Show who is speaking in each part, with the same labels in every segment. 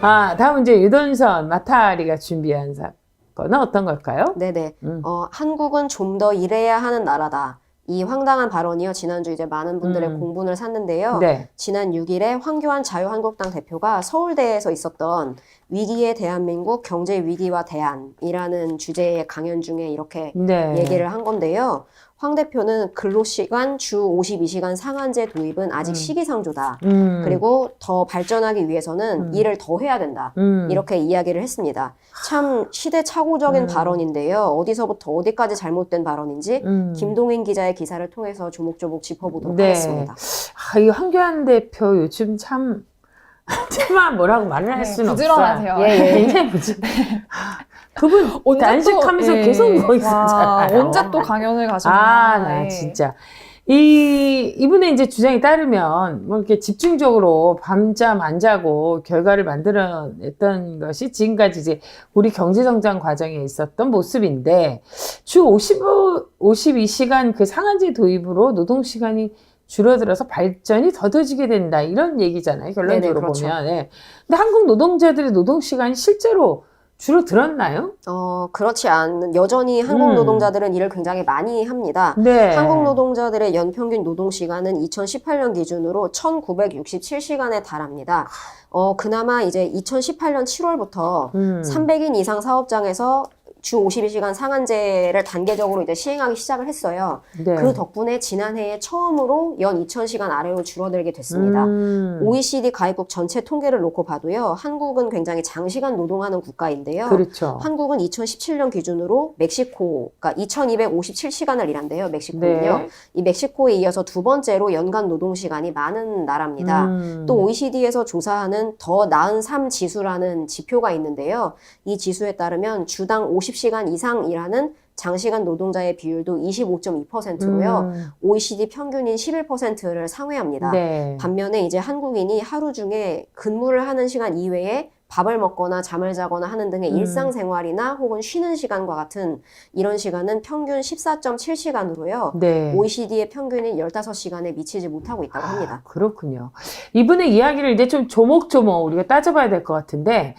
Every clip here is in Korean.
Speaker 1: 다음 이제 유돈선 마타리가 준비한 사건은 어떤 걸까요?
Speaker 2: 네네. 한국은 좀 더 일해야 하는 나라다. 이 황당한 발언이요. 지난주 이제 많은 분들의 공분을 샀는데요.
Speaker 1: 네.
Speaker 2: 지난 6일에 황교안 자유한국당 대표가 서울대에서 있었던 위기의 대한민국 경제 위기와 대안이라는 주제의 강연 중에 이렇게
Speaker 1: 네.
Speaker 2: 얘기를 한 건데요. 황 대표는 근로시간 주 52시간 상한제 도입은 아직 시기상조다. 그리고 더 발전하기 위해서는 일을 더 해야 된다. 이렇게 이야기를 했습니다. 참 시대착오적인 발언인데요. 어디서부터 어디까지 잘못된 발언인지 김동인 기자의 기사를 통해서 조목조목 짚어보도록
Speaker 1: 네.
Speaker 2: 하겠습니다.
Speaker 1: 이 황교안 대표 요즘 참 뭐라고 말을 할 수는
Speaker 3: 부지런하세요.
Speaker 1: 없어요. 굉장히 그분 단식하면서 계속 누워 있었잖아요.
Speaker 3: 언제 또 강연을 가셨나.
Speaker 1: 나 진짜. 이분의 이제 주장에 따르면, 뭐 이렇게 집중적으로 밤잠 안 자고 결과를 만들어냈던 것이 지금까지 이제 우리 경제성장 과정에 있었던 모습인데, 주 52시간 그 상한제 도입으로 노동시간이 줄어들어서 발전이 더뎌지게 된다. 이런 얘기잖아요. 결론적으로
Speaker 2: 네네, 그렇죠.
Speaker 1: 보면. 네. 근데 한국 노동자들의 노동시간이 실제로 줄어들었나요?
Speaker 2: 그렇지 않은, 여전히 한국 노동자들은 일을 굉장히 많이 합니다.
Speaker 1: 네.
Speaker 2: 한국 노동자들의 연평균 노동시간은 2018년 기준으로 1967시간에 달합니다. 그나마 이제 2018년 7월부터 300인 이상 사업장에서 주 52시간 상한제를 단계적으로 이제 시행하기 시작을 했어요.
Speaker 1: 네.
Speaker 2: 그 덕분에 지난해에 처음으로 연 2000시간 아래로 줄어들게 됐습니다. OECD 가입국 전체 통계를 놓고 봐도요. 한국은 굉장히 장시간 노동하는 국가인데요.
Speaker 1: 그렇죠.
Speaker 2: 한국은 2017년 기준으로 멕시코가 2257시간을 일한대요. 멕시코는요.
Speaker 1: 네.
Speaker 2: 이 멕시코에 이어서 두 번째로 연간 노동시간이 많은 나라입니다. 또 OECD에서 조사하는 더 나은 삶 지수라는 지표가 있는데요. 이 지수에 따르면 주당 50시간 이상 일하는 장시간 노동자의 비율도 25.2%로요. OECD 평균인 11%를 상회합니다.
Speaker 1: 네.
Speaker 2: 반면에 이제 한국인이 하루 중에 근무를 하는 시간 이외에 밥을 먹거나 잠을 자거나 하는 등의 일상생활이나 혹은 쉬는 시간과 같은 이런 시간은 평균 14.7시간으로요.
Speaker 1: 네.
Speaker 2: OECD의 평균인 15시간에 미치지 못하고 있다고 합니다.
Speaker 1: 그렇군요. 이분의 이야기를 이제 좀 조목조목 우리가 따져봐야 될 것 같은데,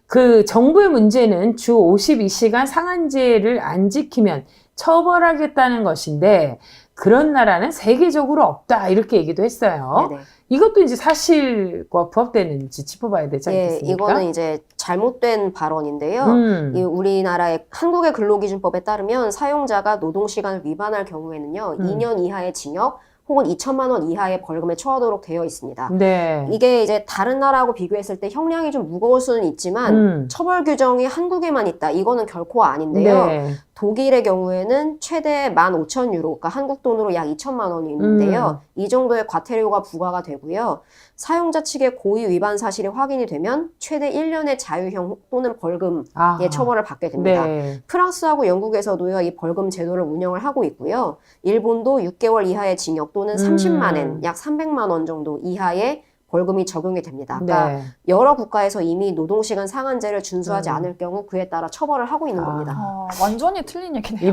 Speaker 1: 그 정부의 문제는 주 52시간 상한제를 안 지키면 처벌하겠다는 것인데, 그런 나라는 세계적으로 없다, 이렇게 얘기도 했어요.
Speaker 2: 네네.
Speaker 1: 이것도 이제 사실과 부합되는지 짚어봐야 되지 않겠습니까?
Speaker 2: 이거는 이제 잘못된 발언인데요. 이 우리나라의 한국의 근로기준법에 따르면 사용자가 노동시간을 위반할 경우에는요, 2년 이하의 징역 혹은 2천만 원 이하의 벌금에 처하도록 되어 있습니다.
Speaker 1: 네.
Speaker 2: 이게 이제 다른 나라하고 비교했을 때 형량이 좀 무거울 수는 있지만 처벌 규정이 한국에만 있다. 이거는 결코 아닌데요.
Speaker 1: 네.
Speaker 2: 독일의 경우에는 최대 15,000유로, 그러니까 한국 돈으로 약 2천만 원이 있는데요. 이 정도의 과태료가 부과가 되고요. 사용자 측의 고의 위반 사실이 확인이 되면 최대 1년의 자유형 또는 벌금의 처벌을 받게 됩니다.
Speaker 1: 네.
Speaker 2: 프랑스하고 영국에서도요, 이 벌금 제도를 운영을 하고 있고요. 일본도 6개월 이하의 징역 또는 30만 엔, 약 300만 원 정도 이하의 벌금이 적용이 됩니다. 그러니까
Speaker 1: 네.
Speaker 2: 여러 국가에서 이미 노동시간 상한제를 준수하지 않을 경우 그에 따라 처벌을 하고 있는 겁니다.
Speaker 3: 완전히 틀린 얘기네요.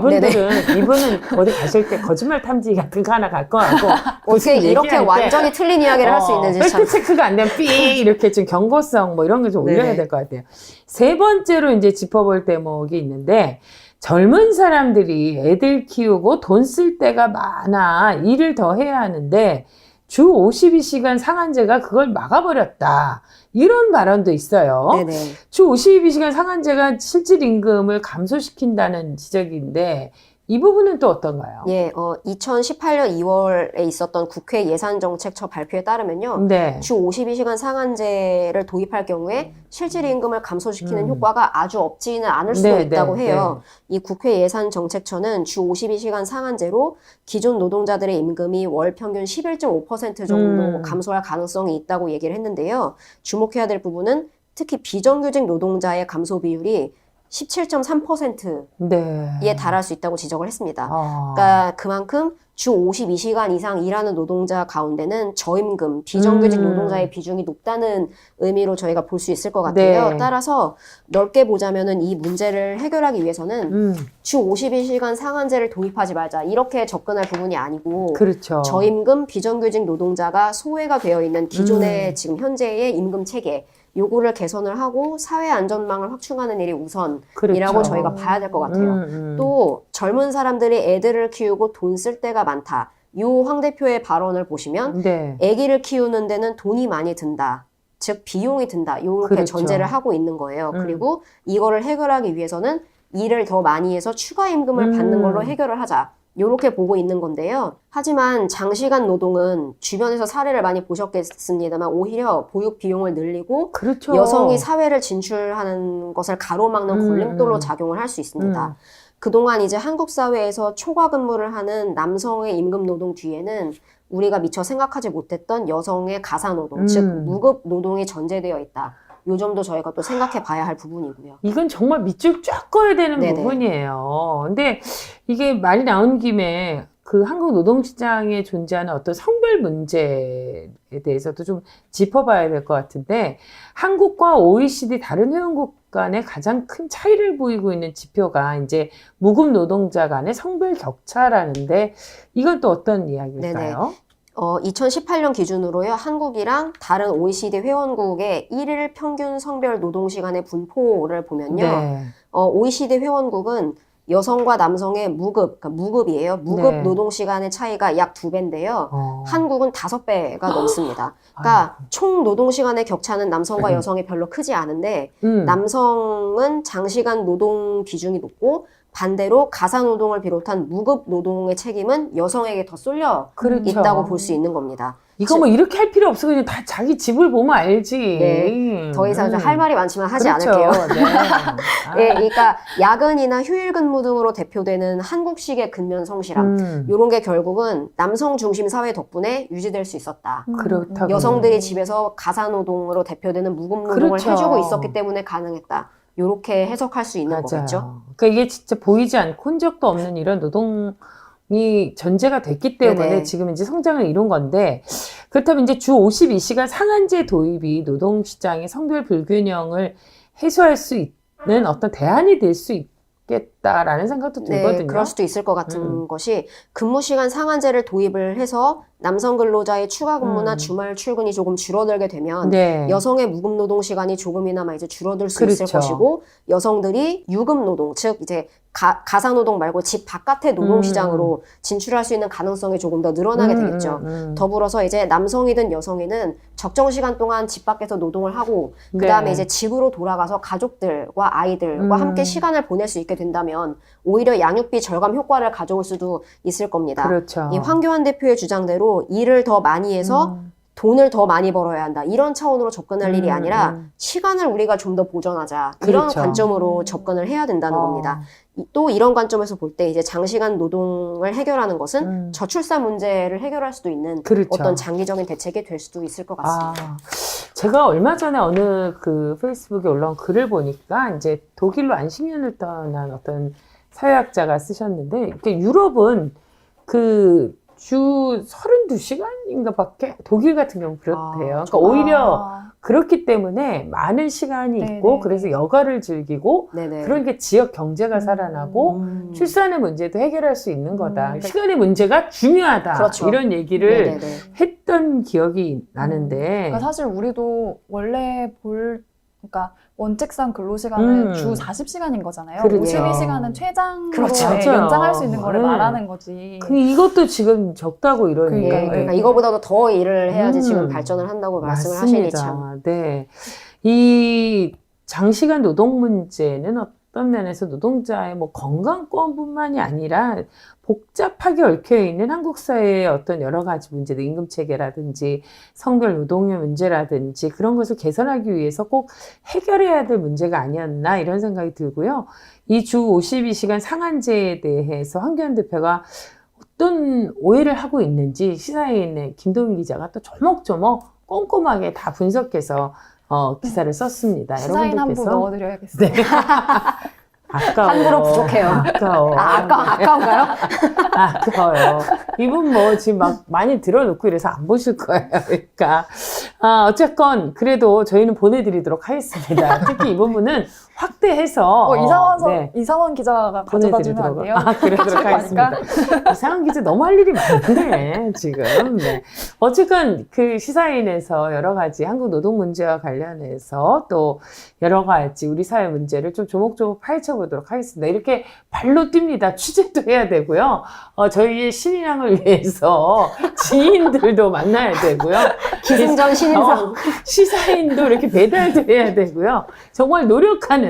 Speaker 1: 이분은 어디 가실 때 거짓말 탐지 같은 거 하나 갖고 가고
Speaker 2: 어떻게 이렇게 완전히 틀린 이야기를 할 수 있는지 참.
Speaker 1: 팩트 체크가 안 되면 삐 이렇게 좀 경고성 뭐 이런 거 좀 올려야 될 것 같아요. 세 번째로 이제 짚어볼 대목이 있는데, 젊은 사람들이 애들 키우고 돈 쓸 때가 많아 일을 더 해야 하는데 주 52시간 상한제가 그걸 막아버렸다. 이런 발언도 있어요.
Speaker 2: 네네.
Speaker 1: 주 52시간 상한제가 실질 임금을 감소시킨다는 지적인데, 이 부분은 또 어떤가요?
Speaker 2: 2018년 2월에 있었던 국회 예산정책처 발표에 따르면요.
Speaker 1: 네.
Speaker 2: 주 52시간 상한제를 도입할 경우에 실질 임금을 감소시키는 효과가 아주 없지는 않을 수도 있다고 해요. 이 국회 예산정책처는 주 52시간 상한제로 기존 노동자들의 임금이 월 평균 11.5% 정도 감소할 가능성이 있다고 얘기를 했는데요. 주목해야 될 부분은 특히 비정규직 노동자의 감소 비율이 17.3%에 달할 수 있다고 지적을 했습니다. 그러니까 그만큼 주 52시간 이상 일하는 노동자 가운데는 저임금, 비정규직 노동자의 비중이 높다는 의미로 저희가 볼 수 있을 것 같아요.
Speaker 1: 네.
Speaker 2: 따라서 넓게 보자면은 이 문제를 해결하기 위해서는 주 52시간 상한제를 도입하지 말자, 이렇게 접근할 부분이 아니고,
Speaker 1: 그렇죠.
Speaker 2: 저임금, 비정규직 노동자가 소외가 되어 있는 기존의 지금 현재의 임금 체계, 요거를 개선을 하고 사회 안전망을 확충하는 일이 우선이라고
Speaker 1: 그렇죠.
Speaker 2: 저희가 봐야 될 것 같아요. 또 젊은 사람들이 애들을 키우고 돈 쓸 때가 많다. 요 황 대표의 발언을 보시면
Speaker 1: 네.
Speaker 2: 아기를 키우는 데는 돈이 많이 든다. 즉 비용이 든다. 요렇게
Speaker 1: 그렇죠.
Speaker 2: 전제를 하고 있는 거예요. 그리고 이거를 해결하기 위해서는 일을 더 많이 해서 추가 임금을 받는 걸로 해결을 하자. 요렇게 보고 있는 건데요. 하지만 장시간 노동은 주변에서 사례를 많이 보셨겠습니다만 오히려 보육 비용을 늘리고
Speaker 1: 그렇죠.
Speaker 2: 여성이 사회를 진출하는 것을 가로막는 걸림돌로 작용을 할 수 있습니다. 그동안 이제 한국 사회에서 초과 근무를 하는 남성의 임금 노동 뒤에는 우리가 미처 생각하지 못했던 여성의 가사 노동, 즉 무급 노동이 전제되어 있다. 요 점도 저희가 또 생각해 봐야 할 부분이고요.
Speaker 1: 이건 정말 밑줄 쫙 그어야 되는
Speaker 2: 네네.
Speaker 1: 부분이에요. 근데 이게 말이 나온 김에 그 한국 노동시장에 존재하는 어떤 성별 문제에 대해서도 좀 짚어봐야 될 것 같은데, 한국과 OECD 다른 회원국 간에 가장 큰 차이를 보이고 있는 지표가 이제 무급 노동자 간의 성별 격차라는데, 이건 또 어떤 이야기일까요?
Speaker 2: 2018년 기준으로요, 한국이랑 다른 OECD 회원국의 일일 평균 성별 노동시간의 분포를 보면요,
Speaker 1: 네.
Speaker 2: OECD 회원국은 여성과 남성의 무급, 그러니까 무급이에요. 무급
Speaker 1: 네.
Speaker 2: 노동시간의 차이가 약 2배인데요. 한국은 5배가 넘습니다.
Speaker 1: 아.
Speaker 2: 그러니까 총 노동시간의 격차는 남성과 여성이 별로 크지 않은데, 남성은 장시간 노동 비중이 높고, 반대로 가사노동을 비롯한 무급 노동의 책임은 여성에게 더 쏠려
Speaker 1: 그렇죠.
Speaker 2: 있다고 볼 수 있는 겁니다.
Speaker 1: 이거 뭐 이렇게 할 필요 없어. 그냥 다 자기 집을 보면 알지.
Speaker 2: 네. 더 이상 좀 할 말이 많지만 하지
Speaker 1: 그렇죠.
Speaker 2: 않을게요.
Speaker 1: 네.
Speaker 2: 네, 그러니까 야근이나 휴일 근무 등으로 대표되는 한국식의 근면 성실함. 이런 게 결국은 남성 중심 사회 덕분에 유지될 수 있었다.
Speaker 1: 그렇다고.
Speaker 2: 여성들이 집에서 가사노동으로 대표되는 무급 노동을
Speaker 1: 그렇죠.
Speaker 2: 해주고 있었기 때문에 가능했다. 이렇게 해석할 수 있는 거겠죠.
Speaker 1: 그러니까 이게 진짜 보이지 않고 흔적도 없는 이런 노동이 전제가 됐기 때문에
Speaker 2: 네네.
Speaker 1: 지금 이제 성장을 이룬 건데, 그렇다면 이제 주 52시간 상한제 도입이 노동시장의 성별 불균형을 해소할 수 있는 어떤 대안이 될 수 있겠다라는 생각도 들거든요.
Speaker 2: 네, 그럴 수도 있을 것 같은 것이 근무시간 상한제를 도입을 해서 남성 근로자의 추가 근무나 주말 출근이 조금 줄어들게 되면
Speaker 1: 네.
Speaker 2: 여성의 무급 노동 시간이 조금이나마 이제 줄어들 수 있을
Speaker 1: 그렇죠.
Speaker 2: 것이고 여성들이 유급 노동, 즉 이제 가사 노동 말고 집 바깥의 노동 시장으로 진출할 수 있는 가능성이 조금 더 늘어나게 되겠죠. 더불어서 이제 남성이든 여성이든 적정 시간 동안 집 밖에서 노동을 하고 그다음에
Speaker 1: 네.
Speaker 2: 이제 집으로 돌아가서 가족들과 아이들과 함께 시간을 보낼 수 있게 된다면 오히려 양육비 절감 효과를 가져올 수도 있을 겁니다.
Speaker 1: 그렇죠.
Speaker 2: 이 황교안 대표의 주장대로 일을 더 많이 해서 돈을 더 많이 벌어야 한다. 이런 차원으로 접근할 일이 아니라 시간을 우리가 좀 더 보전하자. 이런
Speaker 1: 그렇죠.
Speaker 2: 관점으로 접근을 해야 된다는 겁니다. 또 이런 관점에서 볼 때 이제 장시간 노동을 해결하는 것은 저출산 문제를 해결할 수도 있는
Speaker 1: 그렇죠.
Speaker 2: 어떤 장기적인 대책이 될 수도 있을 것 같습니다.
Speaker 1: 제가 얼마 전에 어느 그 페이스북에 올라온 글을 보니까 이제 독일로 안식년을 떠난 어떤 사회학자가 쓰셨는데, 그러니까 유럽은 그 주 32시간인가 밖에, 독일 같은 경우 그렇대요. 그러니까 오히려 그렇기 때문에 많은 시간이 있고,
Speaker 3: 네네.
Speaker 1: 그래서 여가를 즐기고,
Speaker 2: 네네.
Speaker 1: 그러니까 지역 경제가 살아나고, 출산의 문제도 해결할 수 있는 거다. 시간의 문제가 중요하다.
Speaker 2: 그렇죠.
Speaker 1: 이런 얘기를
Speaker 2: 네네네.
Speaker 1: 했던 기억이 나는데.
Speaker 3: 그러니까 사실 우리도 원래 그러니까 원칙상 근로시간은 주 40시간인 거잖아요.
Speaker 1: 그렇죠.
Speaker 3: 52시간은 최장으로
Speaker 2: 그렇죠.
Speaker 3: 네,
Speaker 1: 맞아요.
Speaker 3: 연장할 수 있는 거를
Speaker 1: 네.
Speaker 3: 말하는 거지.
Speaker 1: 이것도 지금 적다고 이러니.
Speaker 2: 그러니까 이거보다도 더 일을 해야지 지금 발전을 한다고 말씀을 하시니 참.
Speaker 1: 맞습니다. 네. 이 장시간 노동 문제는 어떤 면에서 노동자의 뭐 건강권뿐만이 아니라 복잡하게 얽혀 있는 한국 사회의 어떤 여러 가지 문제들, 임금 체계라든지 성별 노동의 문제라든지 그런 것을 개선하기 위해서 꼭 해결해야 될 문제가 아니었나 이런 생각이 들고요. 이 주 52시간 상한제에 대해서 황교안 대표가 어떤 오해를 하고 있는지 시사에 있는 김동민 기자가 또 조목조목 꼼꼼하게 다 분석해서 기사를 썼습니다.
Speaker 3: 시사인 한 부
Speaker 1: 여러분들께서
Speaker 3: 넣어드려야겠어요.
Speaker 1: 네. 아까워요.
Speaker 2: 함부로 부족해요.
Speaker 1: 아까워.
Speaker 2: 아까운가요?
Speaker 1: 아까워요. 이분 뭐 지금 막 많이 들어놓고 이래서 안 보실 거예요. 그러니까 어쨌건 그래도 저희는 보내드리도록 하겠습니다. 특히 이 부분은 확대해서
Speaker 3: 이상원 기자가 가져다 주면 안 돼요?
Speaker 1: 그러도록 하겠습니다. 이상원 기자 너무 할 일이 많네 지금. 네. 어쨌건 그 시사인에서 여러 가지 한국 노동 문제와 관련해서 또 여러 가지 우리 사회 문제를 좀 조목조목 파헤쳐 보도록 하겠습니다. 이렇게 발로 뜁니다. 취재도 해야 되고요. 저희의 신인왕을 위해서 지인들도 만나야 되고요.
Speaker 2: 기승전 신인상.
Speaker 1: 시사인도 이렇게 배달도 해야 되고요. 정말 노력하는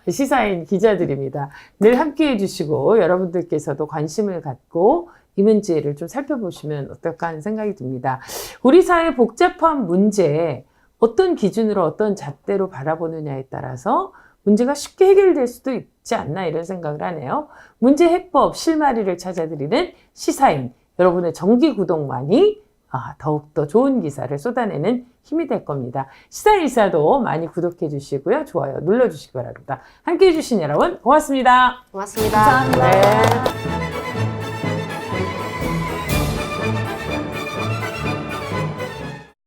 Speaker 1: 시사인 기자들입니다. 늘 함께해 주시고 여러분들께서도 관심을 갖고 이 문제를 좀 살펴보시면 어떨까 하는 생각이 듭니다. 우리 사회 복잡한 문제 어떤 기준으로 어떤 잣대로 바라보느냐에 따라서 문제가 쉽게 해결될 수도 있지 않나 이런 생각을 하네요. 문제 해법 실마리를 찾아드리는 시사인 여러분의 정기 구독만이 더욱더 좋은 기사를 쏟아내는 힘이 될 겁니다. 시사일사도 많이 구독해 주시고요. 좋아요 눌러주시기 바랍니다. 함께해 주신 여러분 고맙습니다.
Speaker 2: 고맙습니다.
Speaker 3: 감사합니다.
Speaker 1: 네.